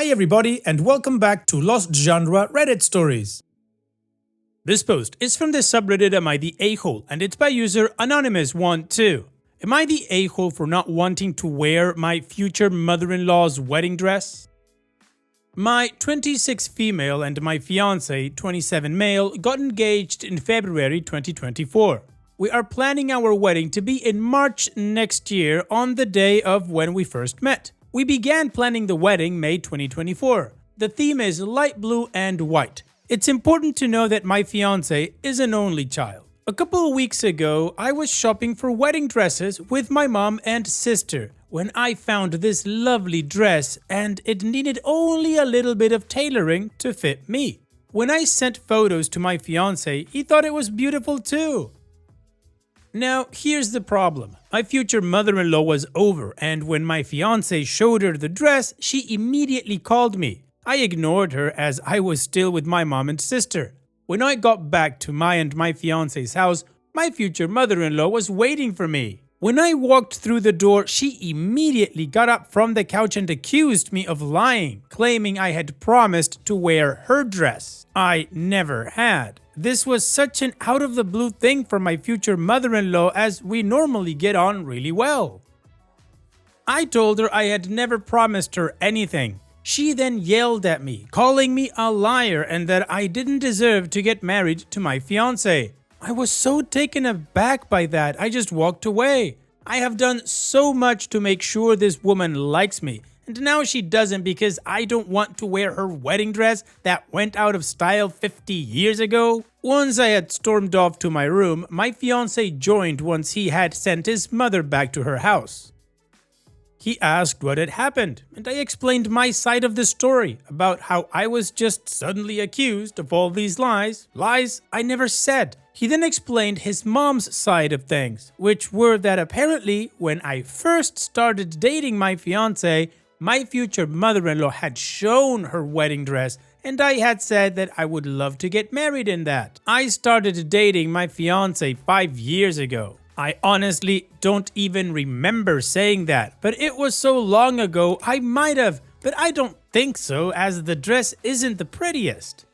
Hi everybody and welcome back to Lost Genre Reddit Stories. This post is from the subreddit Am I the A-hole and it's by user Anonymous12. Am I the a-hole for not wanting to wear my future mother-in-law's wedding dress? My 26 female and my fiance, 27 male, got engaged in February 2024. We are planning our wedding to be in March next year on the day of when we first met. We began planning the wedding May 2024. The theme is light blue and white. It's important to know that my fiance is an only child. A couple of weeks ago, I was shopping for wedding dresses with my mom and sister when I found this lovely dress and it needed only a little bit of tailoring to fit me. When I sent photos to my fiance, he thought it was beautiful too. Now, here's the problem. My future mother-in-law was over, and when my fiance showed her the dress, she immediately called me. I ignored her as I was still with my mom and sister. When I got back to my and my fiance's house, my future mother-in-law was waiting for me. When I walked through the door, she immediately got up from the couch and accused me of lying, claiming I had promised to wear her dress. I never had. This was such an out-of-the-blue thing for my future mother-in-law as we normally get on really well. I told her I had never promised her anything. She then yelled at me, calling me a liar and that I didn't deserve to get married to my fiancé. I was so taken aback by that, I just walked away. I have done so much to make sure this woman likes me, and now she doesn't because I don't want to wear her wedding dress that went out of style 50 years ago. Once I had stormed off to my room, my fiancé joined once he had sent his mother back to her house. He asked what had happened, and I explained my side of the story about how I was just suddenly accused of all these lies I never said. He then explained his mom's side of things, which were that apparently when I first started dating my fiancé, my future mother-in-law had shown her wedding dress and I had said that I would love to get married in that. I started dating my fiancé 5 years ago. I honestly don't even remember saying that, but it was so long ago I might have, but I don't think so as the dress isn't the prettiest.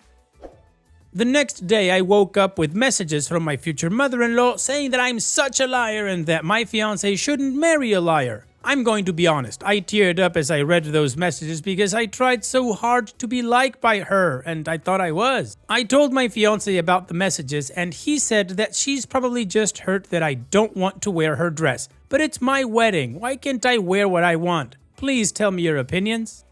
The next day I woke up with messages from my future mother-in-law saying that I'm such a liar and that my fiancé shouldn't marry a liar. I'm going to be honest, I teared up as I read those messages because I tried so hard to be liked by her and I thought I was. I told my fiancé about the messages and he said that she's probably just hurt that I don't want to wear her dress. But it's my wedding, why can't I wear what I want? Please tell me your opinions.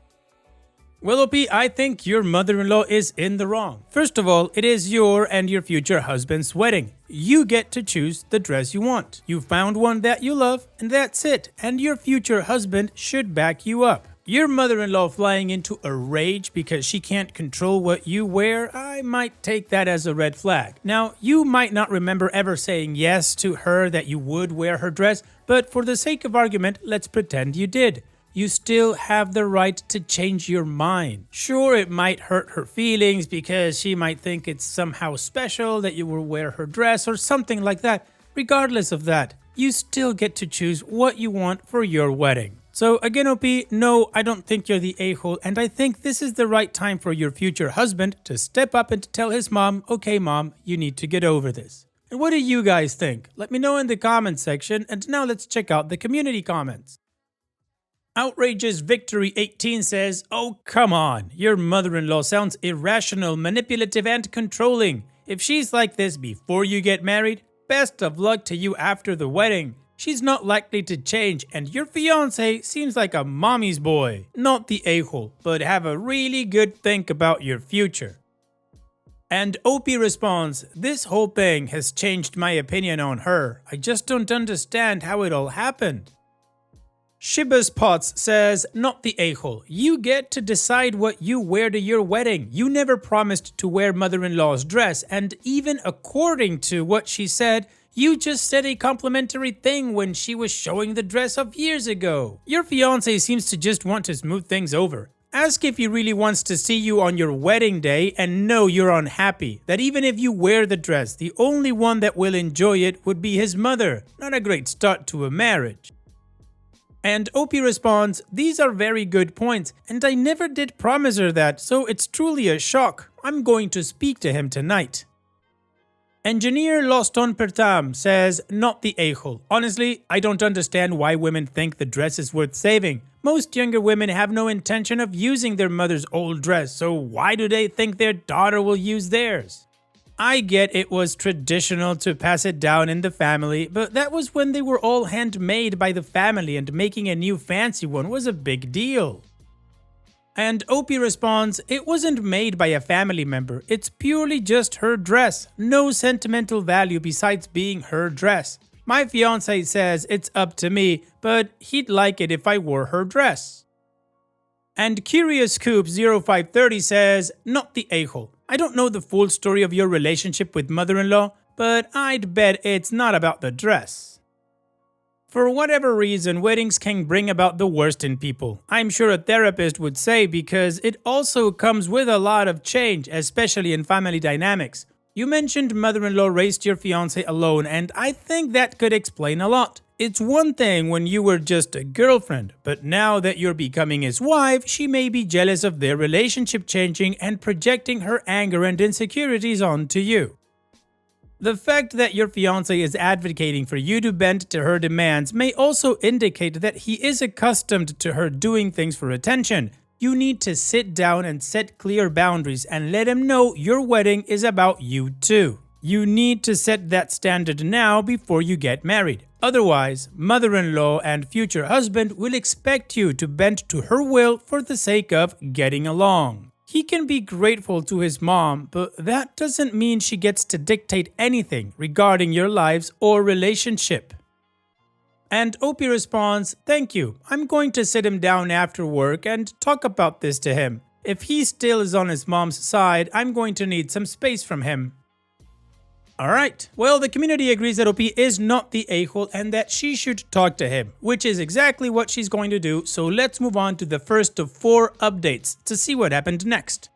Well, OP, I think your mother-in-law is in the wrong. First of all, it is your and your future husband's wedding. You get to choose the dress you want. You found one that you love, and that's it. And your future husband should back you up. Your mother-in-law flying into a rage because she can't control what you wear, I might take that as a red flag. Now, you might not remember ever saying yes to her that you would wear her dress, but for the sake of argument, let's pretend you did. You still have the right to change your mind. Sure, it might hurt her feelings because she might think it's somehow special that you will wear her dress or something like that. Regardless of that, you still get to choose what you want for your wedding. So again, OP, no, I don't think you're the a-hole, and I think this is the right time for your future husband to step up and to tell his mom, okay mom, you need to get over this. And what do you guys think? Let me know in the comments section, and now let's check out the community comments. Outrageous Victory 18 says, oh come on, your mother-in-law sounds irrational, manipulative and controlling. If she's like this before you get married, best of luck to you after the wedding. She's not likely to change and your fiancé seems like a mommy's boy. Not the a-hole, but have a really good think about your future. And OP responds, this whole thing has changed my opinion on her. I just don't understand how it all happened. Shibas Potts says, not the a-hole. You get to decide what you wear to your wedding. You never promised to wear mother-in-law's dress, and even according to what she said, you just said a complimentary thing when she was showing the dress of years ago. Your fiancé seems to just want to smooth things over. Ask if he really wants to see you on your wedding day and know you're unhappy. That even if you wear the dress, the only one that will enjoy it would be his mother. Not a great start to a marriage. And OP responds, "These are very good points, and I never did promise her that, so it's truly a shock. I'm going to speak to him tonight." Engineer Loston Pertam says, "Not the a-hole. Honestly, I don't understand why women think the dress is worth saving. Most younger women have no intention of using their mother's old dress, so why do they think their daughter will use theirs? I get it was traditional to pass it down in the family, but that was when they were all handmade by the family and making a new fancy one was a big deal." And OP responds, "It wasn't made by a family member. It's purely just her dress. No sentimental value besides being her dress. My fiance says it's up to me, but he'd like it if I wore her dress." And Curious Coop 0530 says, "Not the a-hole. I don't know the full story of your relationship with mother-in-law, but I'd bet it's not about the dress." For whatever reason, weddings can bring about the worst in people. I'm sure a therapist would say, because it also comes with a lot of change, especially in family dynamics. You mentioned mother-in-law raised your fiance alone, and I think that could explain a lot. It's one thing when you were just a girlfriend, but now that you're becoming his wife, she may be jealous of their relationship changing and projecting her anger and insecurities onto you. The fact that your fiance is advocating for you to bend to her demands may also indicate that he is accustomed to her doing things for attention. You need to sit down and set clear boundaries and let him know your wedding is about you too. You need to set that standard now before you get married. Otherwise, mother-in-law and future husband will expect you to bend to her will for the sake of getting along. He can be grateful to his mom, but that doesn't mean she gets to dictate anything regarding your lives or relationship. And OP responds, "Thank you. I'm going to sit him down after work and talk about this to him. If he still is on his mom's side, I'm going to need some space from him." Alright, well, the community agrees that OP is not the a-hole and that she should talk to him, which is exactly what she's going to do, so let's move on to the first of 4 updates to see what happened next.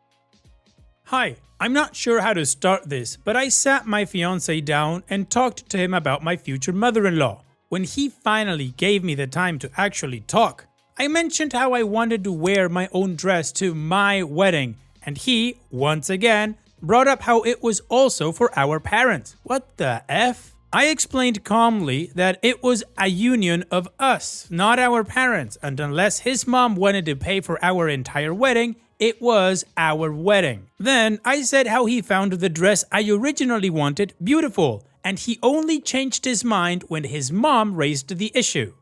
Hi, I'm not sure how to start this, but I sat my fiance down and talked to him about my future mother-in-law. When he finally gave me the time to actually talk, I mentioned how I wanted to wear my own dress to my wedding, and he, once again, brought up how it was also for our parents. What the F? I explained calmly that it was a union of us, not our parents, and unless his mom wanted to pay for our entire wedding, it was our wedding. Then I said how he found the dress I originally wanted beautiful, and he only changed his mind when his mom raised the issue.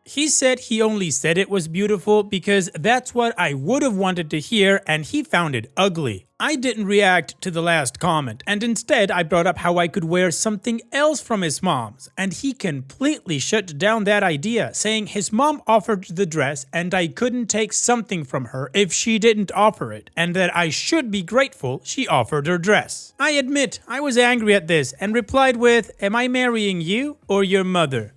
He said he only said it was beautiful because that's what I would have wanted to hear, and he found it ugly. I didn't react to the last comment, and instead I brought up how I could wear something else from his mom's, and he completely shut down that idea, saying his mom offered the dress and I couldn't take something from her if she didn't offer it, and that I should be grateful she offered her dress. I admit I was angry at this and replied with, "Am I marrying you or your mother?"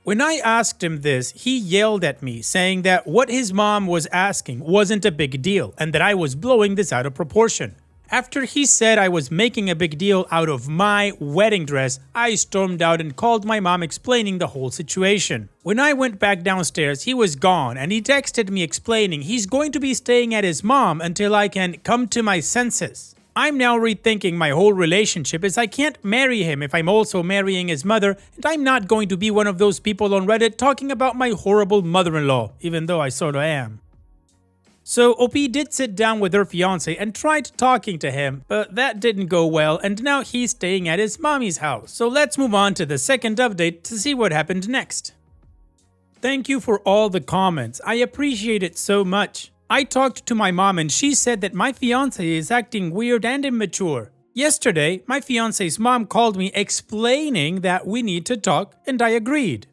When I asked him this, he yelled at me, saying that what his mom was asking wasn't a big deal and that I was blowing this out of proportion. After he said I was making a big deal out of my wedding dress, I stormed out and called my mom explaining the whole situation. When I went back downstairs, he was gone and he texted me explaining he's going to be staying at his mom until I can come to my senses. I'm now rethinking my whole relationship as I can't marry him if I'm also marrying his mother, and I'm not going to be one of those people on Reddit talking about my horrible mother-in-law, even though I sorta am. So OP did sit down with her fiance and tried talking to him, but that didn't go well and now he's staying at his mommy's house. So let's move on to the second update to see what happened next. Thank you for all the comments, I appreciate it so much. I talked to my mom and she said that my fiance is acting weird and immature. Yesterday, my fiance's mom called me explaining that we need to talk, and I agreed.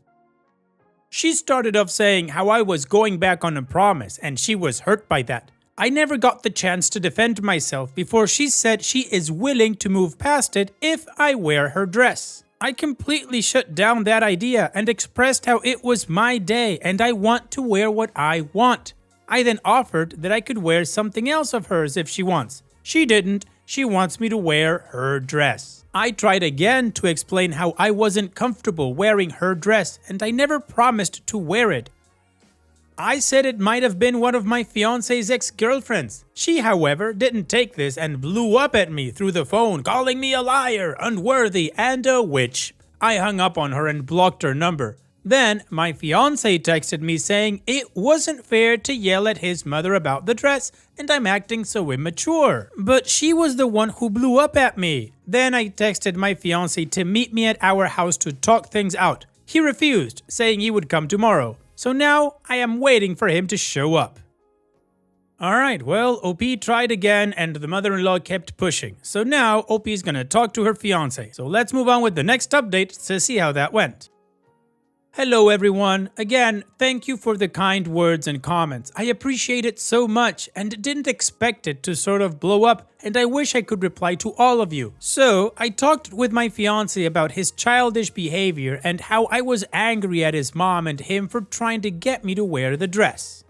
She started off saying how I was going back on a promise and she was hurt by that. I never got the chance to defend myself before she said she is willing to move past it if I wear her dress. I completely shut down that idea and expressed how it was my day and I want to wear what I want. I then offered that I could wear something else of hers if she wants. She didn't. She wants me to wear her dress. I tried again to explain how I wasn't comfortable wearing her dress and I never promised to wear it. I said it might have been one of my fiance's ex-girlfriends. She, however, didn't take this and blew up at me through the phone, calling me a liar, unworthy, and a witch. I hung up on her and blocked her number. Then, my fiance texted me saying it wasn't fair to yell at his mother about the dress and I'm acting so immature. But she was the one who blew up at me. Then I texted my fiance to meet me at our house to talk things out. He refused, saying he would come tomorrow. So now I am waiting for him to show up. Alright, well, OP tried again and the mother-in-law kept pushing. So now OP is gonna talk to her fiance. So let's move on with the next update to see how that went. Hello everyone. Again, thank you for the kind words and comments. I appreciate it so much and didn't expect it to sort of blow up, and I wish I could reply to all of you. So, I talked with my fiance about his childish behavior and how I was angry at his mom and him for trying to get me to wear the dress.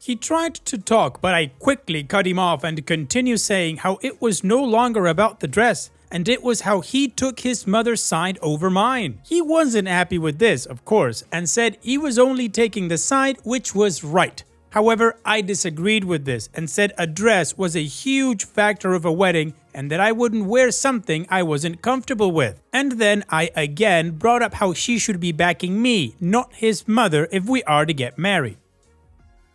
He tried to talk, but I quickly cut him off and continued saying how it was no longer about the dress, and it was how he took his mother's side over mine. He wasn't happy with this, of course, and said he was only taking the side which was right. However, I disagreed with this and said a dress was a huge factor of a wedding and that I wouldn't wear something I wasn't comfortable with. And then I again brought up how she should be backing me, not his mother, if we are to get married.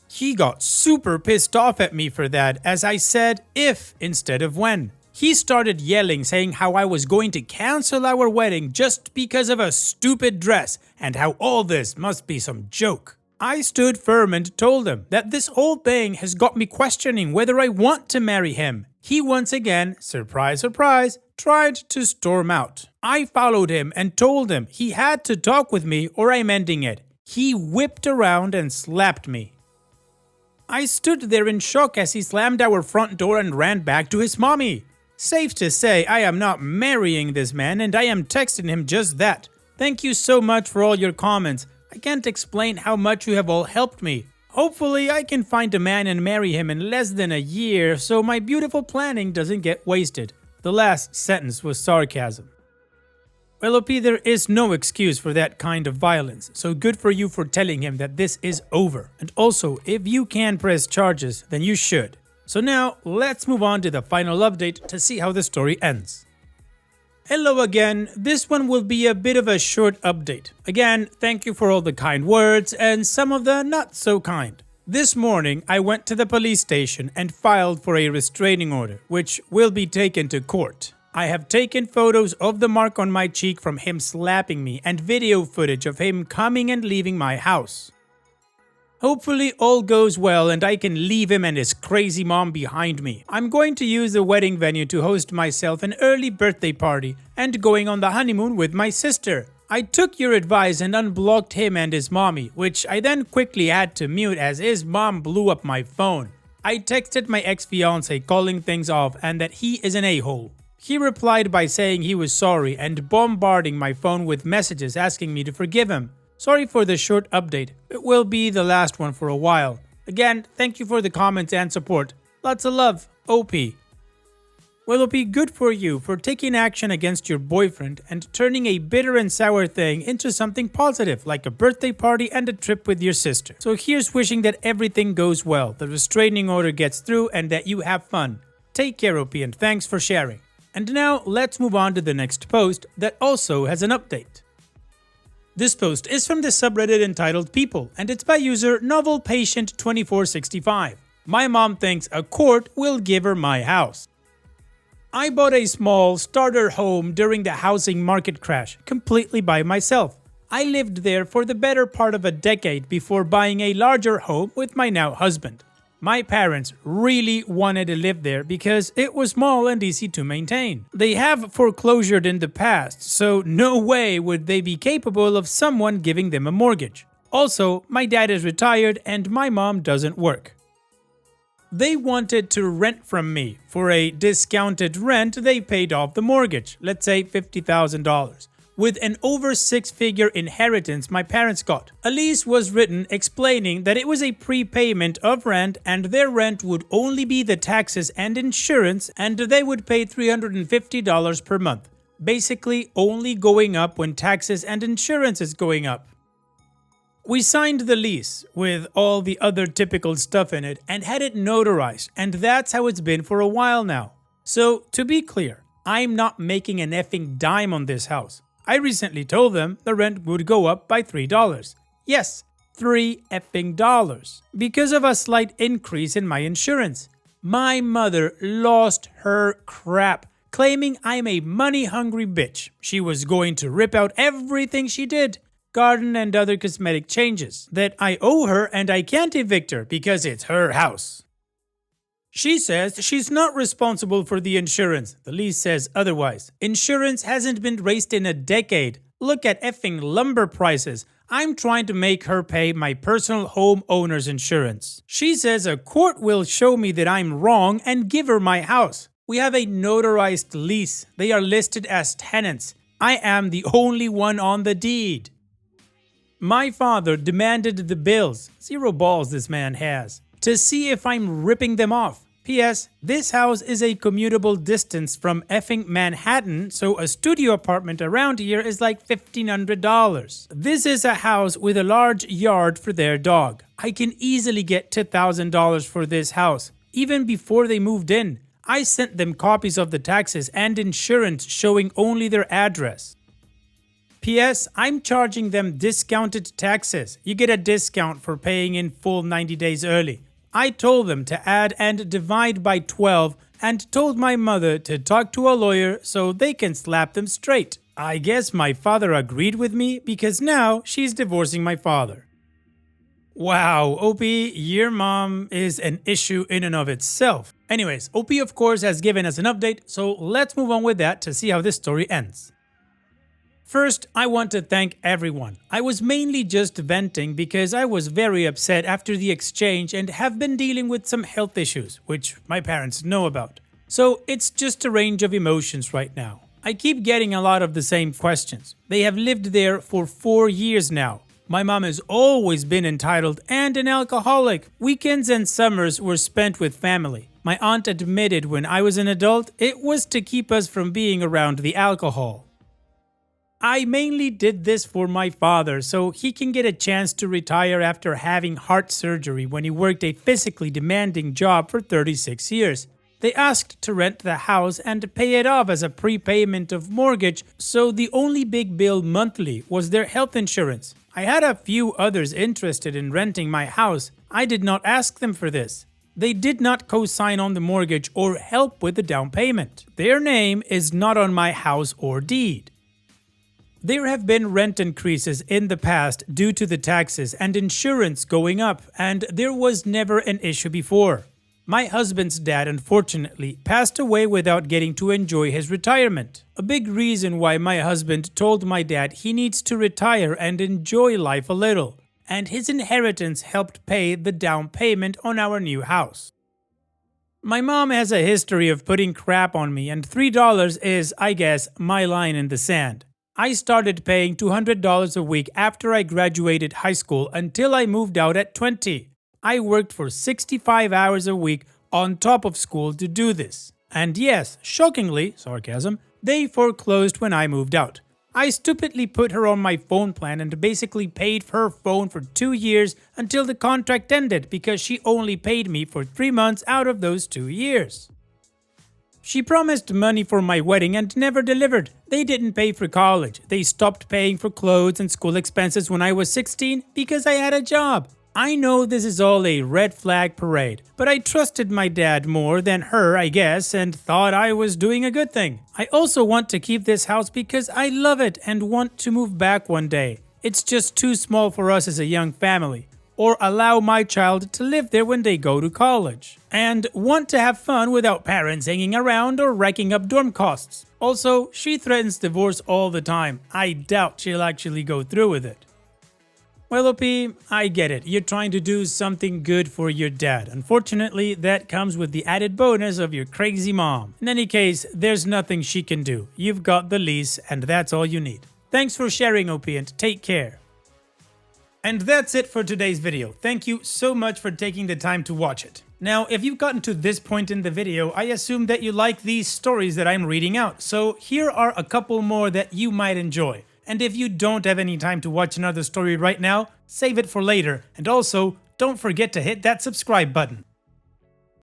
He got super pissed off at me for that, as I said if instead of when. He started yelling, saying how I was going to cancel our wedding just because of a stupid dress and how all this must be some joke. I stood firm and told him that this whole thing has got me questioning whether I want to marry him. He once again, surprise surprise, tried to storm out. I followed him and told him he had to talk with me or I'm ending it. He whipped around and slapped me. I stood there in shock as he slammed our front door and ran back to his mommy. Safe to say, I am not marrying this man and I am texting him just that. Thank you so much for all your comments. I can't explain how much you have all helped me. Hopefully, I can find a man and marry him in less than a year so my beautiful planning doesn't get wasted. The last sentence was sarcasm. Well, OP, there is no excuse for that kind of violence, so good for you for telling him that this is over. And also, if you can press charges, then you should. So now, let's move on to the final update to see how the story ends. Hello again, this one will be a bit of a short update. Again, thank you for all the kind words and some of the not so kind. This morning, I went to the police station and filed for a restraining order, which will be taken to court. I have taken photos of the mark on my cheek from him slapping me and video footage of him coming and leaving my house. Hopefully all goes well and I can leave him and his crazy mom behind me. I'm going to use the wedding venue to host myself an early birthday party and going on the honeymoon with my sister. I took your advice and unblocked him and his mommy, which I then quickly had to mute as his mom blew up my phone. I texted my ex-fiance calling things off and that he is an a-hole. He replied by saying he was sorry and bombarding my phone with messages asking me to forgive him. Sorry for the short update, it will be the last one for a while. Again, thank you for the comments and support. Lots of love, OP. Well, OP, good for you for taking action against your boyfriend and turning a bitter and sour thing into something positive, like a birthday party and a trip with your sister. So here's wishing that everything goes well, the restraining order gets through, and that you have fun. Take care, OP, and thanks for sharing. And now, let's move on to the next post that also has an update. This post is from the subreddit entitled People, and it's by user NovelPatient2465. My mom thinks a court will give her my house. I bought a small starter home during the housing market crash, completely by myself. I lived there for the better part of a decade before buying a larger home with my now husband. My parents really wanted to live there because it was small and easy to maintain. They have foreclosured in the past, so no way would they be capable of someone giving them a mortgage. Also, my dad is retired and my mom doesn't work. They wanted to rent from me. For a discounted rent, they paid off the mortgage, let's say $50,000. with an over six-figure inheritance my parents got. A lease was written explaining that it was a prepayment of rent and their rent would only be the taxes and insurance and they would pay $350 per month. Basically only going up when taxes and insurance is going up. We signed the lease with all the other typical stuff in it and had it notarized, and that's how it's been for a while now. So, to be clear, I'm not making an effing dime on this house. I recently told them the rent would go up by $3. Yes, $3 effing dollars. Because of a slight increase in my insurance. My mother lost her crap, claiming I'm a money-hungry bitch. She was going to rip out everything she did. Garden and other cosmetic changes. That I owe her and I can't evict her because it's her house. She says she's not responsible for the insurance. The lease says otherwise. Insurance hasn't been raised in a decade. Look at effing lumber prices. I'm trying to make her pay my personal homeowner's insurance. She says a court will show me that I'm wrong and give her my house. We have a notarized lease. They are listed as tenants. I am the only one on the deed. My father demanded the bills, 0 balls this man has, to see if I'm ripping them off. P.S. This house is a commutable distance from effing Manhattan, so a studio apartment around here is like $1,500. This is a house with a large yard for their dog. I can easily get $2,000 for this house. Even before they moved in, I sent them copies of the taxes and insurance showing only their address. P.S. I'm charging them discounted taxes. You get a discount for paying in full 90 days early. I told them to add and divide by 12 and told my mother to talk to a lawyer so they can slap them straight. I guess my father agreed with me because now she's divorcing my father. Wow, OP, your mom is an issue in and of itself. Anyways, OP of course has given us an update, so let's move on with that to see how this story ends. First, I want to thank everyone. I was mainly just venting because I was very upset after the exchange and have been dealing with some health issues, which my parents know about. So it's just a range of emotions right now. I keep getting a lot of the same questions. They have lived there for 4 years now. My mom has always been entitled and an alcoholic. Weekends and summers were spent with family. My aunt admitted when I was an adult, it was to keep us from being around the alcohol. I mainly did this for my father so he can get a chance to retire after having heart surgery when he worked a physically demanding job for 36 years. They asked to rent the house and pay it off as a prepayment of mortgage, so the only big bill monthly was their health insurance. I had a few others interested in renting my house. I did not ask them for this. They did not co-sign on the mortgage or help with the down payment. Their name is not on my house or deed. There have been rent increases in the past due to the taxes and insurance going up, and there was never an issue before. My husband's dad unfortunately passed away without getting to enjoy his retirement. A big reason why my husband told my dad he needs to retire and enjoy life a little, and his inheritance helped pay the down payment on our new house. My mom has a history of putting crap on me, and $3 is, I guess, my line in the sand. I started paying $200 a week after I graduated high school until I moved out at 20. I worked for 65 hours a week on top of school to do this. And yes, shockingly, sarcasm, they foreclosed when I moved out. I stupidly put her on my phone plan and basically paid for her phone for 2 years until the contract ended because she only paid me for 3 months out of those 2 years. She promised money for my wedding and never delivered. They didn't pay for college. They stopped paying for clothes and school expenses when I was 16 because I had a job. I know this is all a red flag parade, but I trusted my dad more than her, I guess, and thought I was doing a good thing. I also want to keep this house because I love it and want to move back one day. It's just too small for us as a young family. Or allow my child to live there when they go to college. And want to have fun without parents hanging around or racking up dorm costs. Also, she threatens divorce all the time. I doubt she'll actually go through with it. Well, OP, I get it. You're trying to do something good for your dad. Unfortunately, that comes with the added bonus of your crazy mom. In any case, there's nothing she can do. You've got the lease and that's all you need. Thanks for sharing, OP, and take care. And that's it for today's video. Thank you so much for taking the time to watch it. Now, if you've gotten to this point in the video, I assume that you like these stories that I'm reading out, so here are a couple more that you might enjoy. And if you don't have any time to watch another story right now, save it for later, and also, don't forget to hit that subscribe button.